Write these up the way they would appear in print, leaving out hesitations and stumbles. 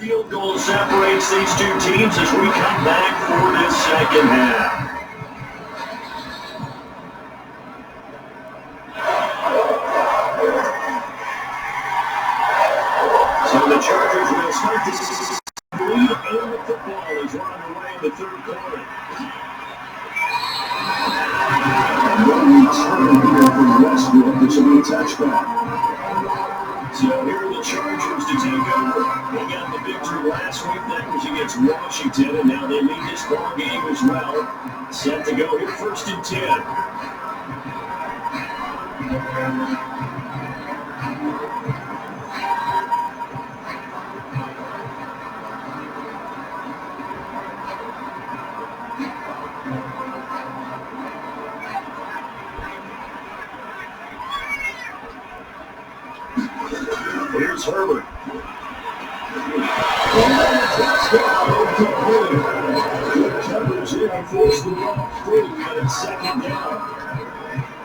Field goal separates these two teams as we come back for this second half. So the Chargers will start this lead in the football as we're on the way in the third quarter. And one return here from Westbrook. This will be a touchback. So here are the Chargers to take over. They got the victory last week. That was against Washington, and now they lead this ball game as well. Set to go here, 1st and 10. Here's Herbert. Good coverage there, forced the ball free, but it's second down.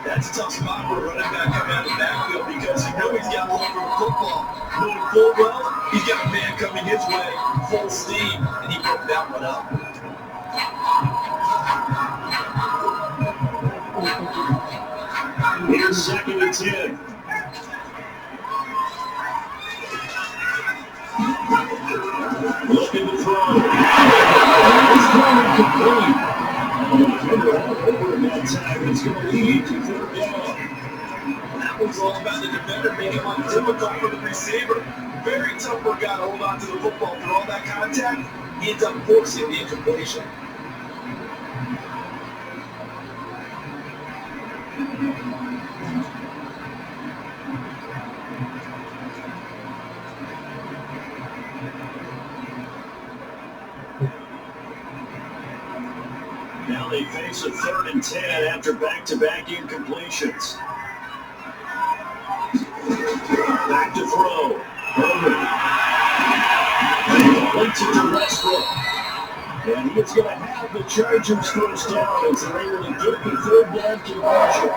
That's a tough spot for a running back coming out of the backfield because you know he's got more of a football. Knowing full well, he's got a man coming his way, full steam, and he broke that one up. Here's 2nd and 10. Looking to throw. It's going complete. Over in that time, it's going to lead to 3rd down. That was all about the defender making life difficult for the receiver. Very tough work out to hold on to the football through all that contact. He ends up forcing the incompletion. Now they face a 3rd and 10 after back-to-back incompletions. Back to throw. Herbert. Links it to Westbrook. And he's going to have the Chargers first down as they're able to get the 3rd down conversion.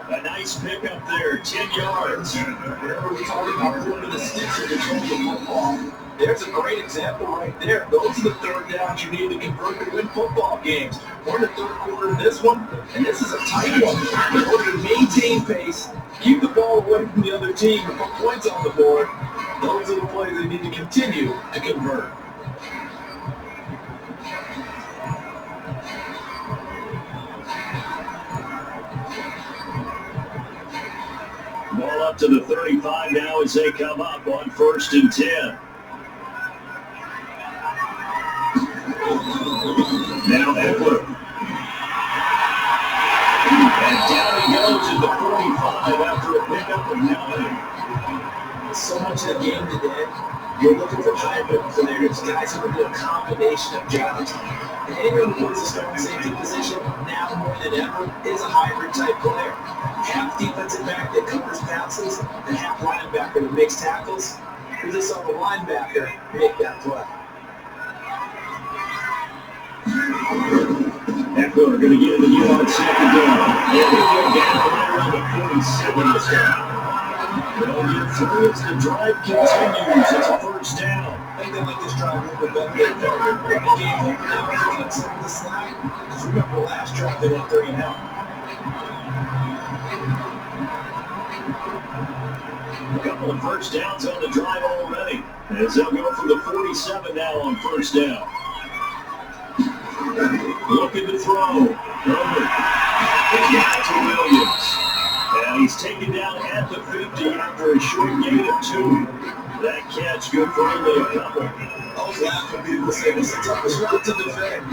A nice pickup there, 10 yards. Whenever we talk about putting the sticks in control of the football, there's a great example right there. Those are the 3rd downs you need to convert to win football games. We're in the 3rd quarter of this one, and this is a tight one. In order to maintain pace, keep the ball away from the other team, and put points on the board, those are the plays they need to continue to convert. Ball up to the 35 now as they come up on 1st and 10. Now Eckler. And down he goes at the 45 after a pickup of 9. So much of the game today, you're looking for hybrids, and there's guys who can do a combination of jobs. And anyone who plays a strong safety position, now more than ever, is a hybrid type player. Half defensive back that covers passes, and half linebacker that makes tackles. We just saw the linebacker make that play. Eckler going to get in the U on 2nd down. Yeah, they go down right around the 47 this time. They'll get through as the drive continues. It's a 1st down. I think they like this drive a little bit better. The game over now, they're going to take the slide. Because remember, last drive they went 3 and out. A couple of 1st downs on the drive already. As they'll go from the 47 now on 1st down. Looking to throw. Herbert. Back to Williams. And he's taken down at the 50 after a short gain of 2. That catch good for only a couple. I was laughing people say it's the toughest route to defend.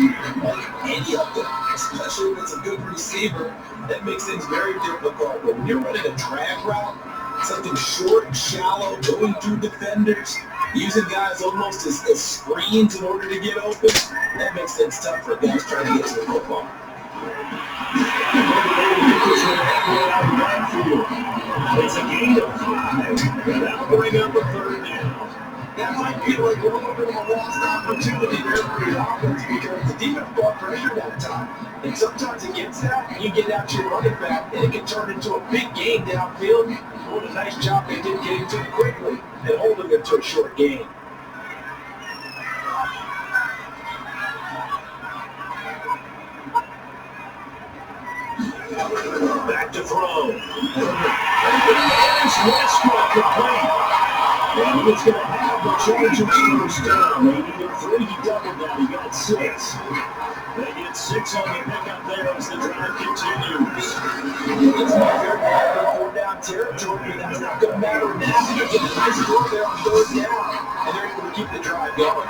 Like any of them, especially when it's a good receiver, that makes things very difficult. But when you're running a drag route, something short and shallow, going through defenders, using guys almost as screens in order to get open, that makes things tough for guys trying to get to the football. It's a gain of 5, and that'll bring up a 3rd down. That might be like a little bit of a lost opportunity there for the offense because the defense brought pressure that time. And sometimes against that, you get out your running back, and it can turn into a big game downfield. What a nice job they did getting to it quickly and holding it to a short game. Back to throw. Managed Westbrook complete. And he's going to have the Chargers first down. They needed 3. He doubled that. He got 6. They get 6 on the pickup there as the drive continues. It's not very bad in 4-down territory, but that's not going to matter now. They're getting a nice score there on 3rd down, and they're able to keep the drive going.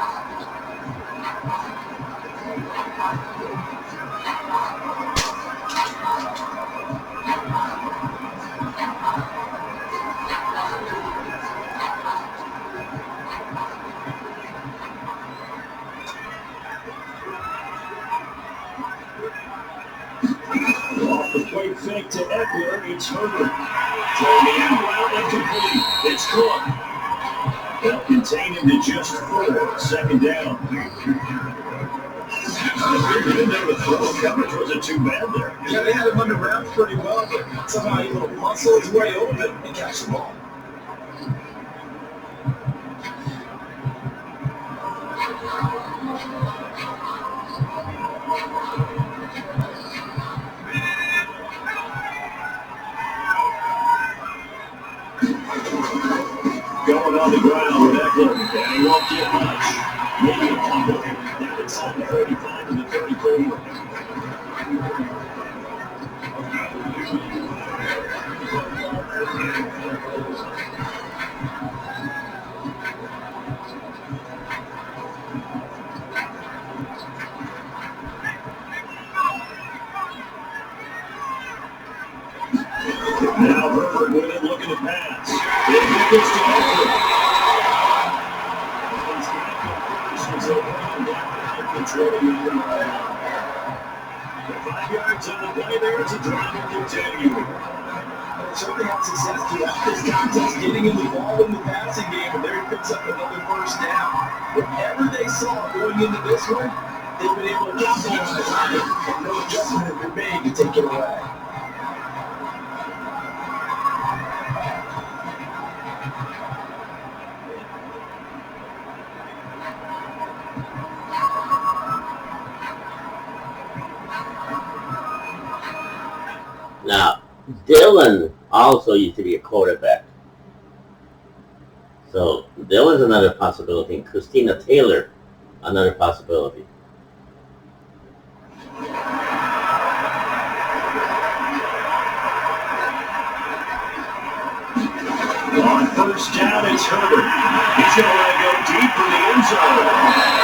Play fake to Eckler. It's Herbert. Throwing it out and complete. It's Cook. They'll contain him to just 4. 2nd down. The throw coverage wasn't too bad there. Yeah, they had him under wraps pretty well, but somehow he will muscle his way open and catch the ball. Going on the ground with Eckler, and he won't get much. Maybe a couple. Now inside the 35 and the 34. Now Herbert with it, looking to pass. It gets to Eckler. He's got the first, so bringing down and controlling the 5 yards on the play there. It's a drive to continue. It certainly had success throughout this contest, getting him the ball in the passing game, and there he picks up another 1st down. Whatever they saw going into this one, they've been able to capitalize on it, and no adjustment has been made to take it away. Now, Dylan also used to be a quarterback. So Dylan's another possibility. And Christina Taylor, another possibility. On 1st down, it's Herbert. He's going to let it go deep for the end zone.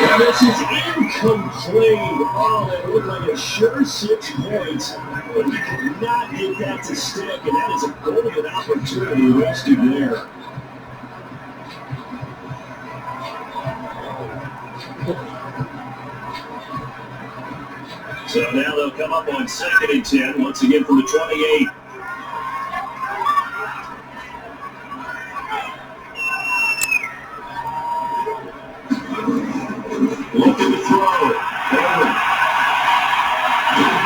And this is incomplete. Oh, that looked like a sure 6 points. But he could not get that to stick, and that is a golden opportunity rested there. So now they'll come up on 2nd and 10, once again from the 28. Looking to throw.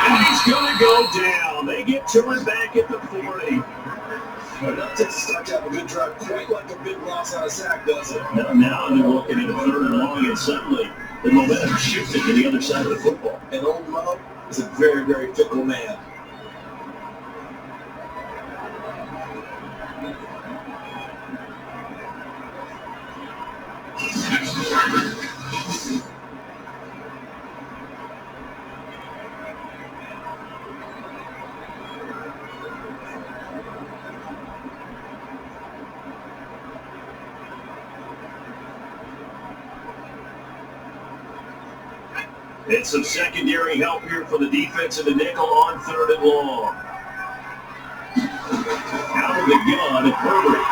And he's going to go down. They get to him back at the 40. Enough to start to have a good drive, quite like a big loss on a sack, does it? Now they're looking at a 3rd and long, and suddenly the momentum shifted to the other side of the football. And old Mo is a very, very fickle man. And some secondary help here for the defense in the nickel on 3rd and long. Out of the gun at Herbert.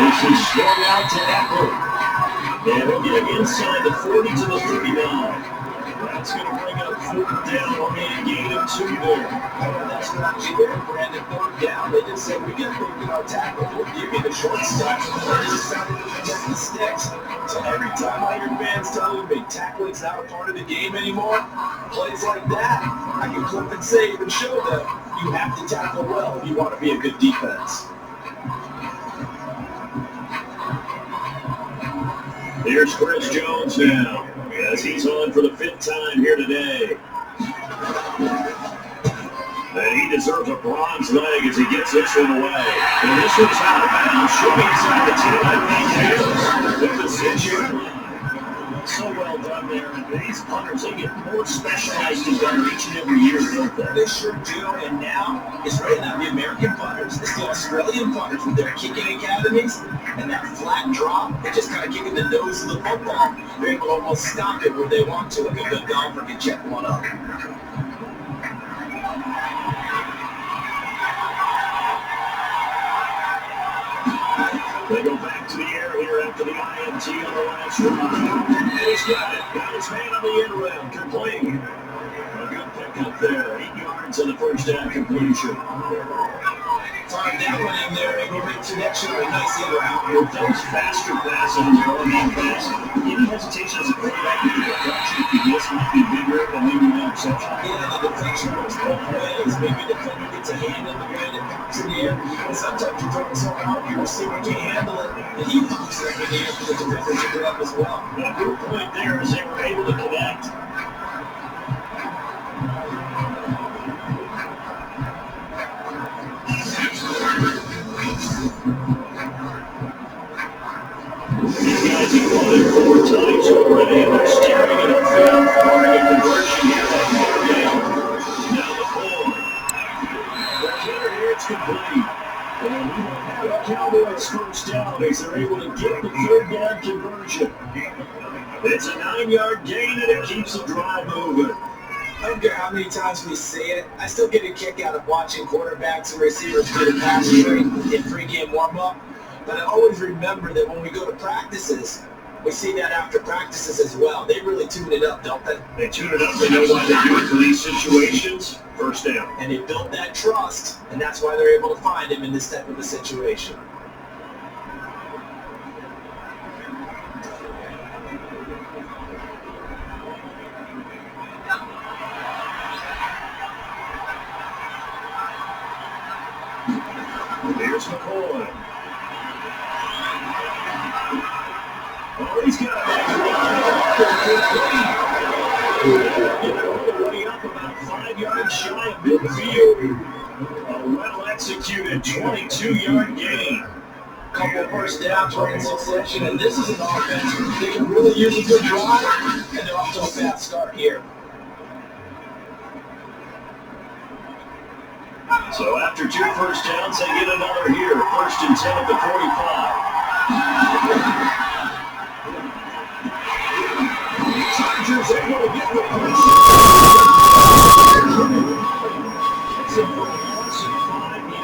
This is swung out to Eckler. And they'll get him inside the 40 to the 39. That's going to bring up 4th down on a gain of 2 there. That strategy there, Brandon, 4th down. They just said, we get moved in our tackle. We'll give you the short stuff. They just decided to protect the sticks. So every time I hear fans telling me tackling's not a part of the game anymore, plays like that, I can clip and save and show them you have to tackle well if you want to be a good defense. Here's Chris Jones now, as he's on for the 5th time here today. And He deserves a bronze leg as he gets this one away. And this one's out of bounds. Should be inside the 10. I think the position. So well done there. And these punters, they get more specialized and better each and every year, don't they? They sure do. And now it's really not the American punters. It's the Australian punters with their kicking academies and that flat drop. They're just kind of kicking the nose of the football. They're able to almost stop it where they want to. Like a good golfer can check one up. They go back to the air here after the INT on the last run. He's got it. Got his man on the end round. Complete. A good pickup there. 8 yards on the first down completion. Time down one in there. Able to make connection with a nice in route. With those faster passes going on fast, any hesitation as a quarterback to do a touch if you miss might be bigger than maybe an interception. Yeah, the deflection works both ways. Maybe the defender gets a hand in the way and it pops in the air. And sometimes you're throwing so out, your receiver can't handle it. And he pops it in the air for the defender to get up as well. A good point there as they were able to connect. These guys have won it 4 times already, and they're staring at a field for a conversion here. Now the 4. The kicker here, it's complete. And we don't have the Cowboys first down as they're able to get the 3rd down conversion. It's a 9-yard gain, and it keeps the drive moving. I don't care how many times we say it, I still get a kick out of watching quarterbacks and receivers get a pass straight in pregame warm-up. But I always remember that when we go to practices, we see that after practices as well. They really tune it up, don't they? They tune it up. They know why they do it for these situations. First down. And they built that trust, and that's why they're able to find him in this type of a situation. Here's McCoy. Oh, he's got it. Way up about 5 yards shy of midfield. A well-executed 22-yard gain. Couple first downs right in succession, and this is an offense they can really use a good drive, and they're off to a fast start here. So after 2 first downs, they get another here. 1st and 10 at the 45. Chargers able to get the push.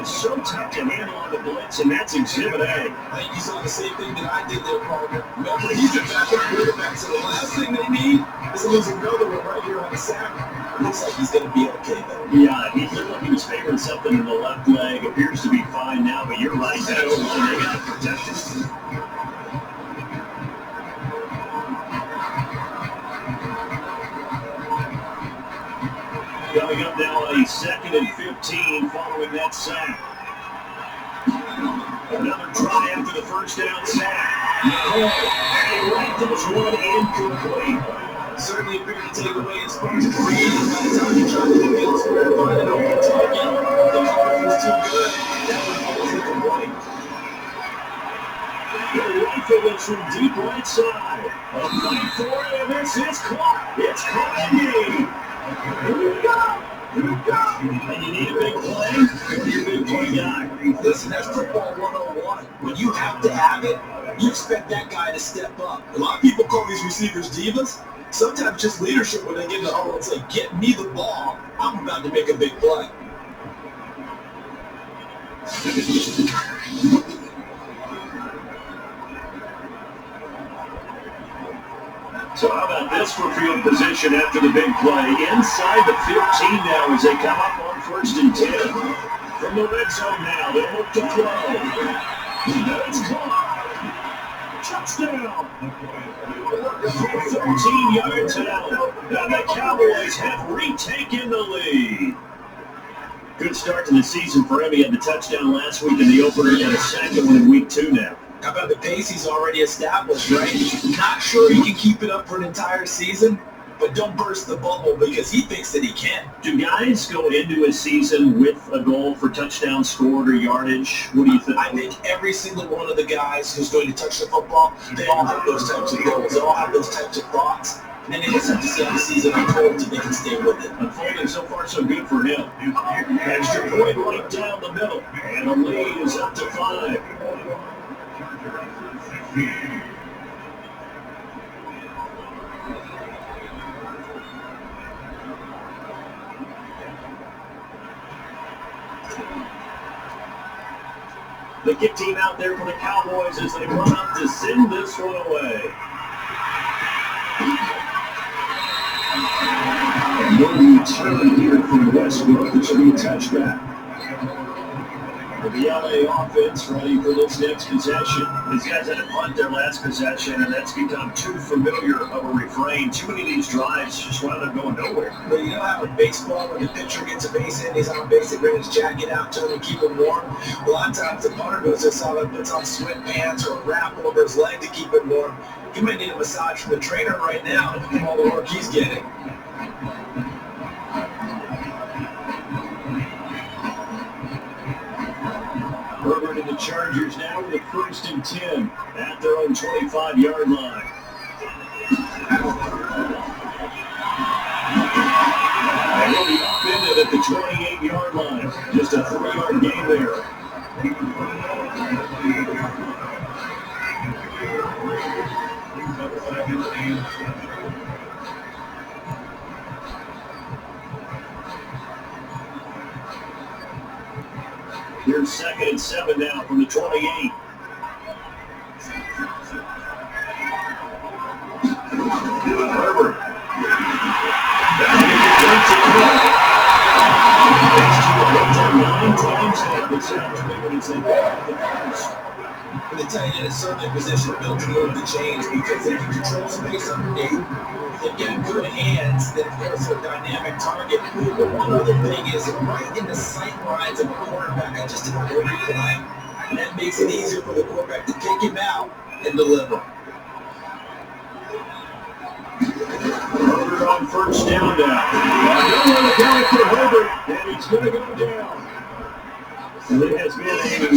It's so tough to handle on the blitz, and that's Exhibit A. I think you saw the same thing that I did there, Parker. Remember, he's a backup quarterback, so the last thing they need is to lose another one right here on the sack. Looks like he's going to be okay, though. Yeah, he looked like he was favoring something in the left leg. Appears to be fine now, but you're right. That O-line, they got to protect it. Coming up now on a 2nd and 15 following that sack. Another try after the first down sack. And right to this one incomplete. Certainly appeared to take away his punch and read. By the time you tried to do it, it's very fine and open target. The coverage was too good. That one was incomplete. The rifle is from deep right side. A fight for it, and this is caught. It's caught. Here we go! Here we go! And you need a big play? You're a big play guy. Listen, that's football 101. When you have to have it, you expect that guy to step up. A lot of people call these receivers divas. Sometimes just leadership when they get in the huddle and say, get me the ball. I'm about to make a big play. So how about this for field position after the big play? Inside the 15 now as they come up on 1st and 10. From the red zone now, they look to throw. It's caught. Touchdown. 13 yards out. And the Cowboys have retaken the lead. Good start to the season for him. He had the touchdown last week in the opener and a second one in week 2 now. How about the pace he's already established, right? Not sure he can keep it up for an entire season, but but don't burst the bubble because he thinks that he can. Do guys go into a season with a goal for touchdowns scored or yardage? What do you think? I think every single one of the guys who's going to touch the football, they all have those types of goals. They all have those types of thoughts. And then they just have to see how the season unfolds and they can stay with it. Unfolding so far so good for him. Extra point right down the middle. And the lead is up to 5. The kick team out there for the Cowboys as they run up to send this one away. And no return here from Westbrook. This will be a touchback. The LA offense ready for this next possession. These guys had to punt their last possession, and that's become too familiar of a refrain. Too many of these drives just wound up going nowhere. But you know how in baseball, when the pitcher gets a base hit, he's on base, they bring his jacket out to him and keep him warm. A lot of times the punter goes outside and puts on sweatpants or a wrap over his leg to keep it warm. He might need a massage from the trainer right now from all the work he's getting. Herbert and the Chargers now with 1st and 10 at their own 25-yard line. And they'll be upended at the 28-yard line. Just a 3-yard gain there. Here's 2nd and 7 now from the 28. Herbert. And the tight end is certainly a position built to move the chains because they can control space underneath. They've got good hands, then of course a dynamic target. But one other thing is right in the sight lines of a quarterback on just about every play. And that makes it easier for the quarterback to kick him out and deliver. Herbert on 1st down now. Don't let it go for Herbert, and it's going to go down. And it has been a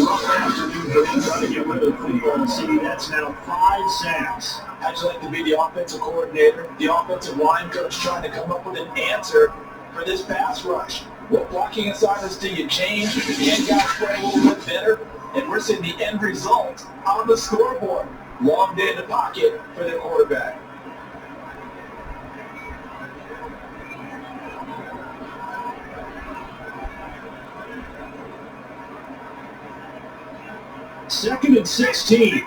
rough afternoon for him trying to get rid of the football. See, that's now 5 sacks. How'd you like to be the offensive coordinator, the offensive line coach trying to come up with an answer for this pass rush? What blocking assignments do you change? Can guys play a little bit better? And we're seeing the end result on the scoreboard. Long day in the pocket for their quarterback. Second and 16.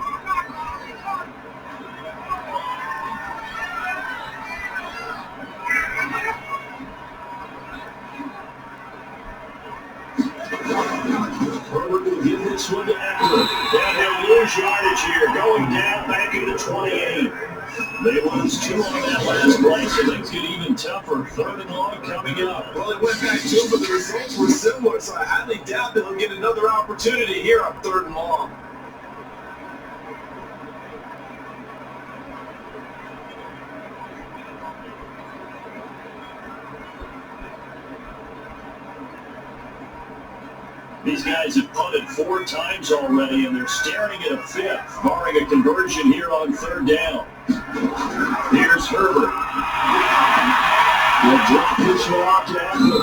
Herbert will give this one to Eckler. Down he'll lose yardage here. Going down back into the 28. They lose 2 on that last play, so things get even tougher. 3rd and long coming up. Well, it went back 2, but the results were similar, so I highly doubt that he'll get another opportunity here on 3rd and long. These guys have punted 4 times already, and they're staring at a 5th, barring a conversion here on 3rd down. Here's Herbert. He'll drop this one off to Eckler.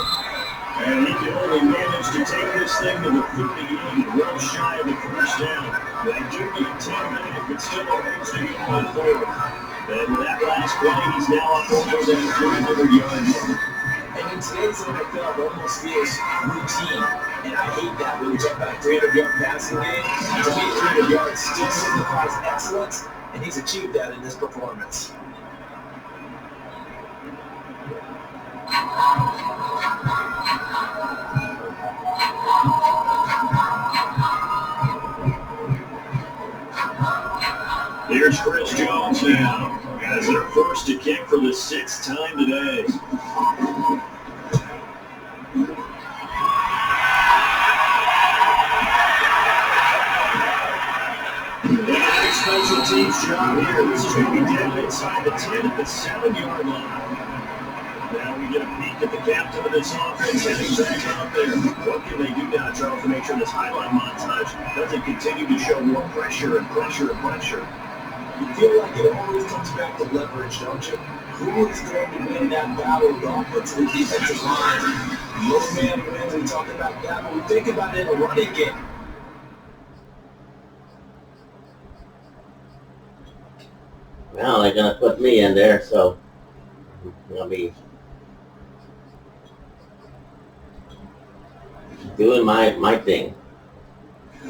And he can only manage to take this thing to the 38, well shy of the 1st down. They do get 10 minutes, but still no things to go on forward. And with that last play, he's now up over that 300-yard mark. And in today's NFL, it almost feels routine. And I hate that when you talk about a 300-yard passing game. To me, 300 yards still signifies excellence, and he's achieved that in this performance. Here's Chris Jones now, as they're forced to kick for the 6th time today. Special team's job here. This is going to be down inside the 10 at the 7-yard line. Now we get a peek at the captain of this offense heading back out there. What can they do now, Charles, to make sure this highlight montage doesn't continue to show more pressure and pressure and pressure? You feel like it always comes back to leverage, don't you? Who is going to win that battle of the offensive and defensive line? No man wins. We talk about that, but we think about it in a running game. Well, they're going to put me in there, so I'll be doing my thing.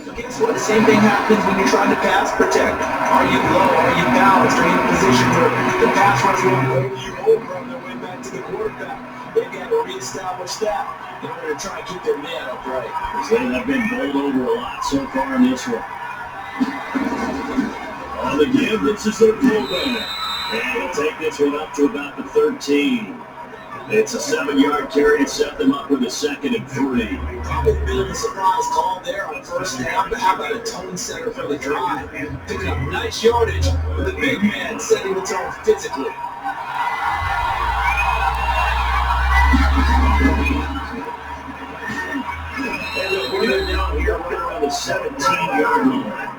But guess what? The same thing happens when you're trying to pass protect. Are you low? Are you balanced? Are you in a position where the pass rush won't go you over on their way back to the quarterback? They've got to reestablish that in order to try and keep their man upright. They have been bowled over a lot so far in this one. On the give, this is their fullback. And he'll take this one up to about the 13. It's a 7-yard carry to set them up with a 2nd and 3. Probably a bit of a surprise call there on first down, but how about a tone setter for the drive? Picking up nice yardage with the big man setting the tone physically. And they'll bring it down here right around the 17-yard line.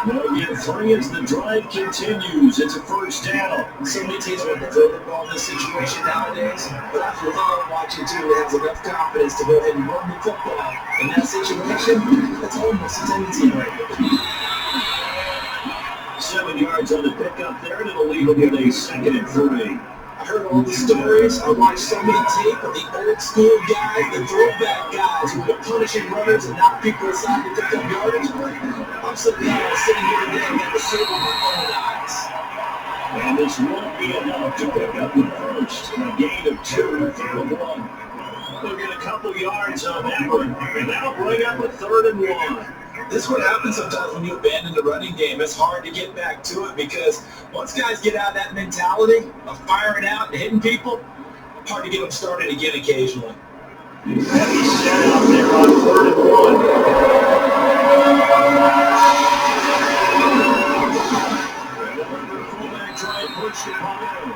They'll get 3 as the drive continues. It's a first down. So many teams want to throw the ball in this situation nowadays, but after the ball watching too, it has enough confidence to go ahead and run the football. In that situation, that's almost a tendency right there. 7 yards on the pickup there, and it'll leave them with a 2nd and 3. I heard all the stories. I watched so many tape of the old school guys, the throwback guys who were punishing runners and knock people aside to pick up yardage. I'm so glad I was sitting here today and got to see it with my own eyes. And this won't be enough to pick up the first. A gain of 2, 3rd and 1. They'll get a couple yards on that one, and that'll bring up a 3rd and 1. This is what happens sometimes when you abandon the running game. It's hard to get back to it because once guys get out of that mentality of firing out and hitting people, hard to get them started again occasionally. Heavy set out there on 3rd and 1. Another fullback try and push the pile.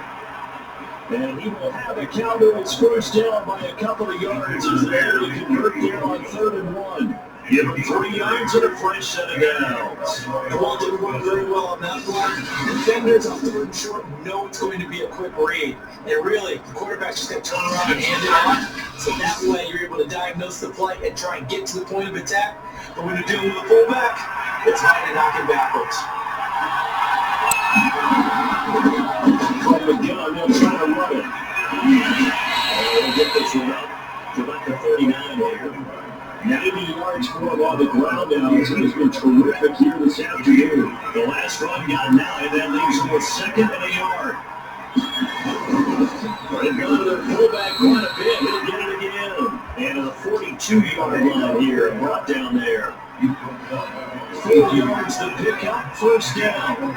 And he will have a counter. It's first down by a couple of yards as they're able to convert there on 3rd and 1. Give him 3 yards and a fresh set of downs. The ball didn't work very well on that play. Defenders on 3rd and short know it's going to be a quick read. And really, the quarterback's just going to turn around and hand it off. So that way, you're able to diagnose the play and try and get to the point of attack. But when you're dealing with a fullback, it's hard to knock him backwards. From the gun, they'll try to run it. They'll get this one up to about the 39 here. 90 yards for him on the ground now. He has been terrific here this afternoon. The last run got 9. That leaves him with 2nd and a yard. They've gone to their fullback quite a bit. He'll get it again. And a 42-yard line here brought down there. 4 yards to pick up, first down.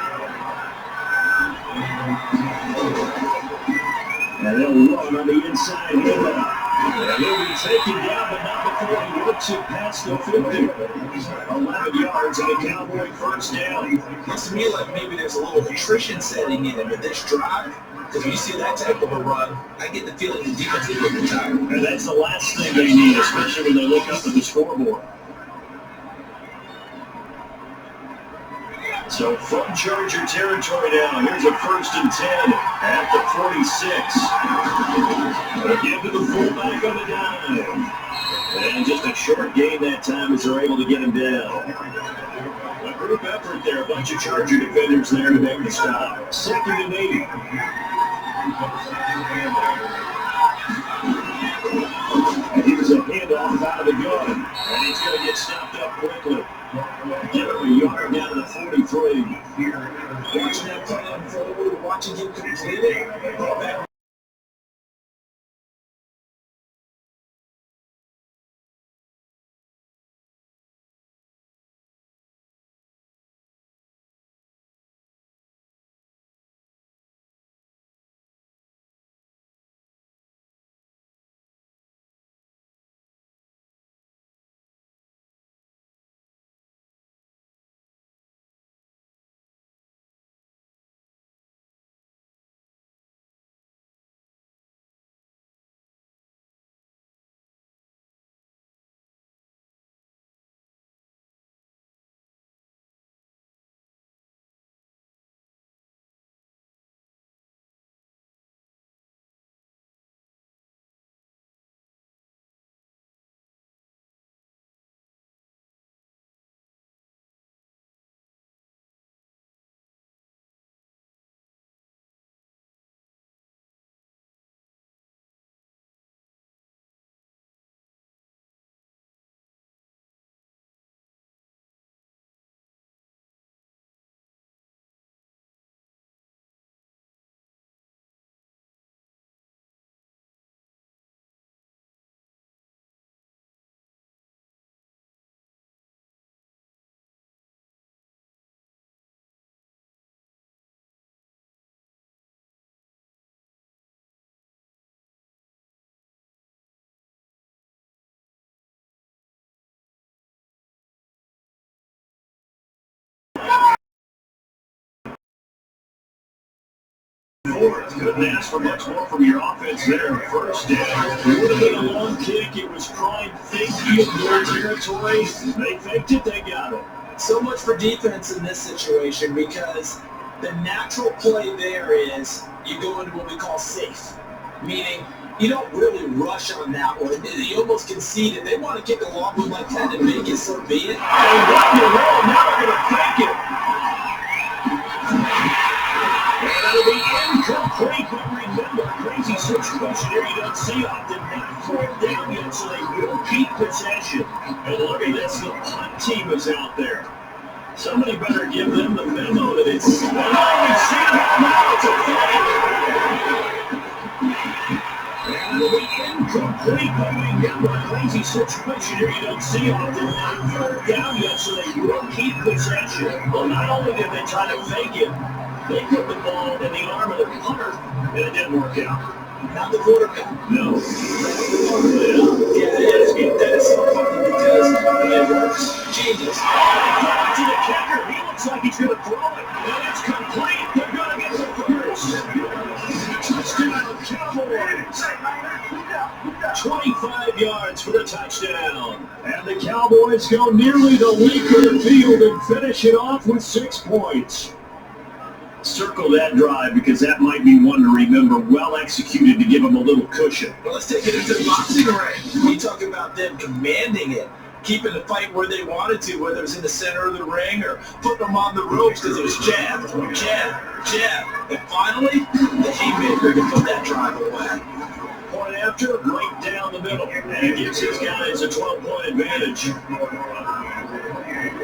And they'll run on the inside here. And he'll be taken down, but not before he works it past the 50. 11 yards and a Cowboy first down. Looks to me like maybe there's a little attrition setting in with this drive. Because when you see that type of a run, I get the feeling the defense is getting tired. And that's the last thing they need, especially when they look up at the scoreboard. So from Charger territory now, here's a 1st and 10 at the 46. Again to the fullback on the dime. And just a short gain that time as they're able to get him down. A group effort there, a bunch of Charger defenders there to make the stop. 2nd and 8. And here's a handoff out of the gun. And he's going to get stopped up quickly. Give him a yard down to the 43. Watching that play unfold, watching him complete it. Fourth, couldn't ask for much more from your offense there. First down. It would have been a long kick. It was prime fakey in their territory. They faked it, they got it. So much for defense in this situation because the natural play there is you go into what we call safe, meaning you don't really rush on that one. You almost concede it. They want to kick a long one like that and make it, so be it. They rock and roll. Now they're going to fake it. And it'll be incomplete, but remember, crazy situation here you don't see often. Not fourth down yet, so they will keep possession. And look at this, the punt team is out there. Somebody better give them the memo that it's... Oh, we see it now, it's a flag. And it'll be incomplete, but remember, a crazy situation here you don't see often. Not fourth down yet, so they will keep possession. Well, not only did they try to fake it, they put the ball in the arm of the punter, and it didn't work out. Not the quarterback. No. Yeah, that is so funny because when it works, genius. Back to the kicker. He looks like he's going to throw it. And it's complete. They're going to get the first. Touchdown, Cowboys. 25 yards for the touchdown. And the Cowboys go nearly the length of the field and finish it off with 6 points. Circle that drive because that might be one to remember. Well executed to give them a little cushion. Well, let's take it into the boxing ring. We talk about them commanding it, keeping the fight where they wanted to, whether it was in the center of the ring or putting them on the ropes because it was jab, jab, jab. And finally, the haymaker to put that drive away. Point after, right down the middle. And it gives his guys a 12-point advantage.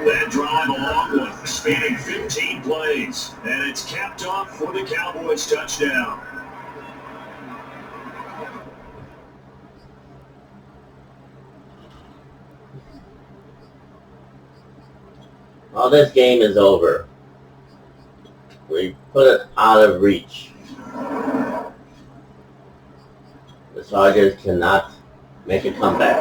That drive, a long one, spanning 15 plays. And it's capped off for the Cowboys touchdown. Well, this game is over. We put it out of reach. The Chargers cannot make a comeback.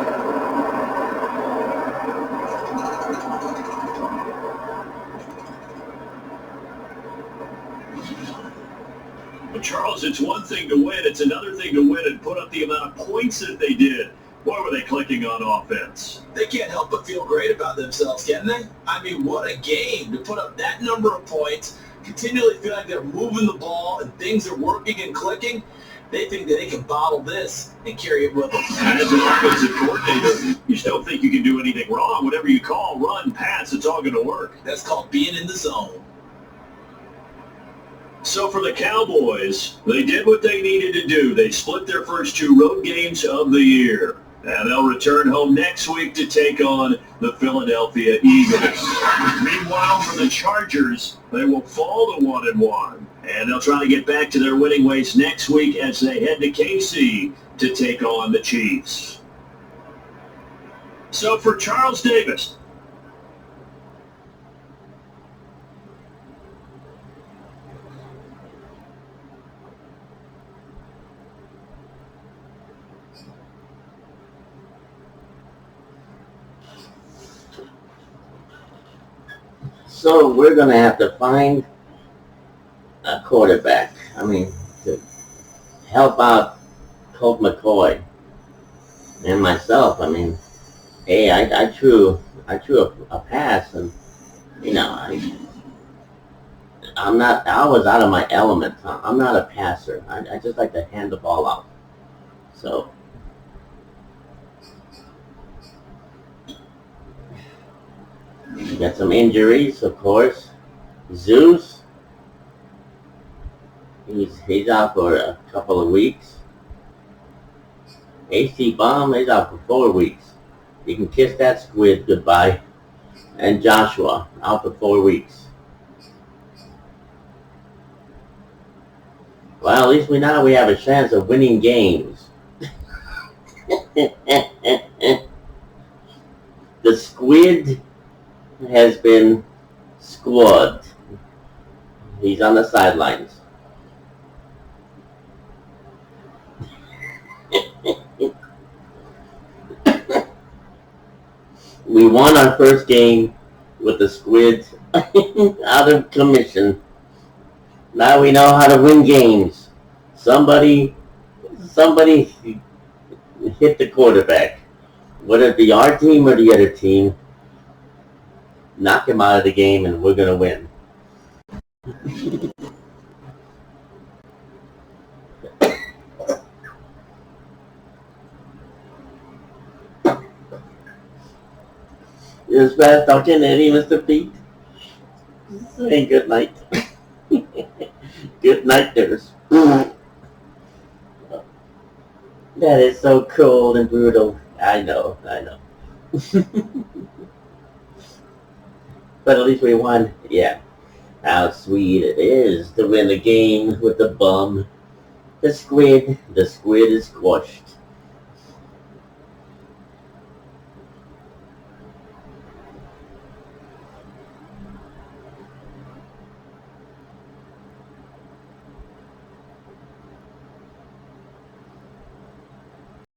Charles, it's one thing to win. It's another thing to win and put up the amount of points that they did. Boy, were they clicking on offense. They can't help but feel great about themselves, can they? I mean, what a game to put up that number of points, continually feel like they're moving the ball and things are working and clicking. They think that they can bottle this and carry it with them. As an offensive coordinator, you just don't think you can do anything wrong. Whatever you call, run, pass, it's all going to work. That's called being in the zone. So for the Cowboys, they did what they needed to do. They split their first 2 road games of the year. And they'll return home next week to take on the Philadelphia Eagles. Meanwhile, for the Chargers, they will fall to 1-1. And they'll try to get back to their winning ways next week as they head to KC to take on the Chiefs. So for Charles Davis, So we're going to have to find a quarterback. I mean, to help out Colt McCoy and myself. I mean, hey, I threw a pass, and you know, I was out of my element. I'm not a passer. I just like to hand the ball out. So. You got some injuries, of course. Zeus, he's out for a couple of weeks. AC Bomb, he's out for 4 weeks. You can kiss that squid goodbye. And Joshua, out for 4 weeks. Well, at least we have a chance of winning games. The squid has been squad. He's on the sidelines. We won our first game with the squid out of commission. Now we know how to win games. Somebody hit the quarterback. Whether it be our team or the other team, knock him out of the game and we're going to win. Is fast talking Eddie, Mr. Pete? Saying good night. Good night, nurse. That is so cold and brutal. I know. But at least we won. Yeah. How sweet it is to win a game with the bum. The squid is squashed.